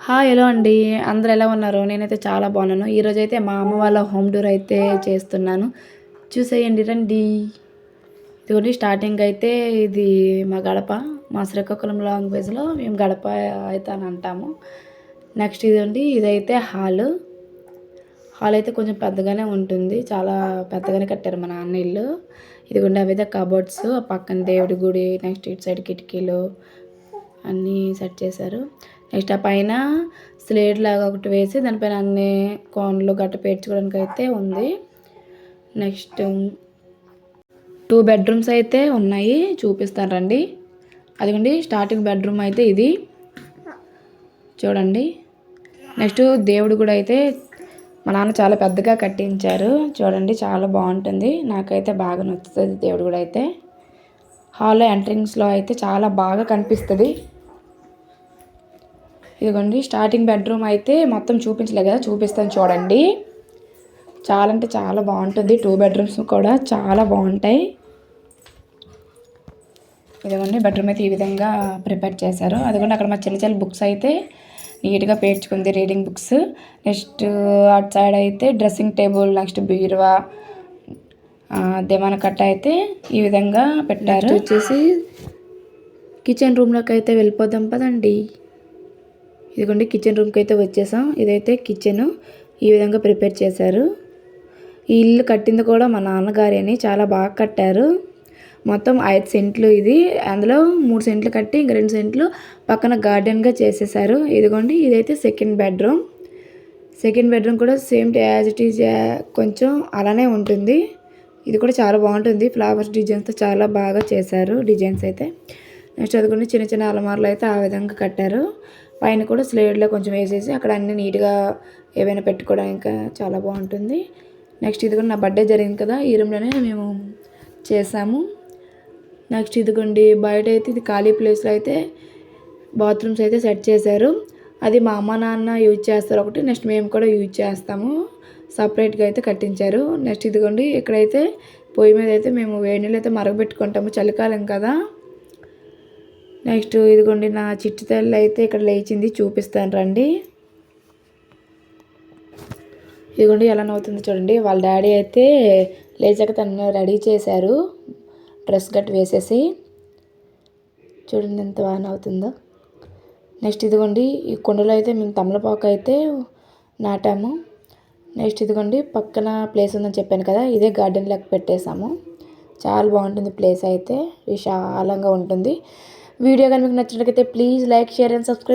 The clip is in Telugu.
హాయ్ హలో అండి. అందరూ ఎలా ఉన్నారు? నేనైతే చాలా బాగున్నాను. ఈరోజైతే మా అమ్మ వాళ్ళ హోమ్ టూర్ అయితే చేస్తున్నాను. చూసేయండి రండి. ఇదిగోండి స్టార్టింగ్ అయితే ఇది మా గడప. మా శ్రీకాకుళం లాంగ్వేజ్లో మేము గడప అయితే అని అంటాము. నెక్స్ట్ ఇదండి ఇదైతే హాల్. హాల్ అయితే కొంచెం పెద్దగానే ఉంటుంది. చాలా పెద్దగానే కట్టారు మా నాన్న ఇల్లు. ఇదిగోండి అవైతే కబోర్డ్స్, పక్కన దేవుడి గుడి, నెక్స్ట్ ఇటు సైడ్ కిటికీలు అన్నీ సెట్ చేశారు. నెక్స్ట్ ఆ పైన స్లేట్ లాగా ఒకటి వేసి దానిపైన అన్ని కోన్లు గట్ట పేర్చుకోవడానికి అయితే ఉంది. నెక్స్ట్ 2 బెడ్రూమ్స్ అయితే ఉన్నాయి, చూపిస్తాను రండి. అదిగోండి స్టార్టింగ్ బెడ్రూమ్ అయితే ఇది చూడండి. నెక్స్ట్ దేవుడు కూడా అయితే మా నాన్న చాలా పెద్దగా కట్టించారు చూడండి, చాలా బాగుంటుంది. నాకైతే బాగా నచ్చుతుంది దేవుడు కూడా అయితే. హాల్లో ఎంట్రన్స్లో అయితే చాలా బాగా కనిపిస్తుంది. ఇదిగోండి స్టార్టింగ్ బెడ్రూమ్ అయితే మొత్తం చూపించలే కదా, చూపిస్తాను చూడండి. చాలా అంటే చాలా బాగుంటుంది. 2 బెడ్రూమ్స్ కూడా చాలా బాగుంటాయి. ఇదిగోండి బెడ్రూమ్ అయితే ఈ విధంగా ప్రిపేర్ చేశారు. అదిగోండి అక్కడ మా చిన్న బుక్స్ అయితే నీట్గా పేర్చుకుంది, రీడింగ్ బుక్స్. నెక్స్ట్ అటు సైడ్ అయితే డ్రెస్సింగ్ టేబుల్, నెక్స్ట్ బీరువా, దివాన కట్ట అయితే ఈ విధంగా పెట్టారు. వచ్చేసి కిచెన్ రూమ్లోకి అయితే వెళ్ళిపోదాం పదండి. ఇదిగోండి కిచెన్ రూమ్కి అయితే వచ్చేసాం. ఇదైతే కిచెన్ ఈ విధంగా ప్రిపేర్ చేశారు. ఈ ఇల్లు కట్టింది కూడా మా నాన్నగారేని, చాలా బాగా కట్టారు. మొత్తం 5 సెంట్లు ఇది. అందులో 3 సెంట్లు కట్టి ఇంక 2 సెంట్లు పక్కన గార్డెన్గా చేసేసారు. ఇదిగోండి ఇదైతే సెకండ్ బెడ్రూమ్. సెకండ్ బెడ్రూమ్ కూడా సేమ్ యాజ్ ఇట్ ఈజ్ కొంచెం అలానే ఉంటుంది. ఇది కూడా చాలా బాగుంటుంది. ఫ్లవర్స్ డిజైన్స్తో చాలా బాగా చేశారు డిజైన్స్ అయితే. నెక్స్ట్ అదిగోండి చిన్న అలమార్లు అయితే ఆ విధంగా కట్టారు. పైన కూడా స్లేడ్లో కొంచెం వేసేసి అక్కడ అన్ని నీట్గా ఏవైనా పెట్టుకోవడానికి చాలా బాగుంటుంది. నెక్స్ట్ ఇదిగోండి నా బర్త్డే జరిగింది కదా, ఈ రూమ్లోనే మేము చేసాము. నెక్స్ట్ ఇదిగోండి బయట అయితే ఇది ఖాళీ ప్లేస్లో అయితే బాత్రూమ్స్ అయితే సెట్ చేశారు. అది మా అమ్మ నాన్న యూజ్ చేస్తారు ఒకటి, నెక్స్ట్ మేము కూడా యూజ్ చేస్తాము. సపరేట్గా అయితే కట్టించారు. నెక్స్ట్ ఇదిగోండి ఇక్కడైతే పొయ్యి మీద అయితే మేము వేడి నీళ్ళు అయితే మరగబెట్టుకుంటాము, చలికాలం కదా. నెక్స్ట్ ఇదిగోండి నా చిట్టి తల్లి అయితే ఇక్కడ లేచింది, చూపిస్తాను రండి. ఇదిగోండి ఎలా నవ్వుతుంది చూడండి. వాళ్ళ డాడీ అయితే లేచాక తను రెడీ చేశారు, డ్రెస్ గట్ వేసేసి. చూడండి ఎంత బాగా నవ్వుతుందో. నెక్స్ట్ ఇదిగోండి ఈ కుండలో అయితే మేము తమలపాకు అయితే నాటాము. నెక్స్ట్ ఇదిగోండి పక్కన ప్లేస్ ఉందని చెప్పాను కదా, ఇదే గార్డెన్ లెక్క పెట్టేసాము. చాలా బాగుంటుంది ప్లేస్ అయితే, విశాలంగా ఉంటుంది. వీడియో కానీ మీకు నచ్చినట్లయితే please like, share and subscribe.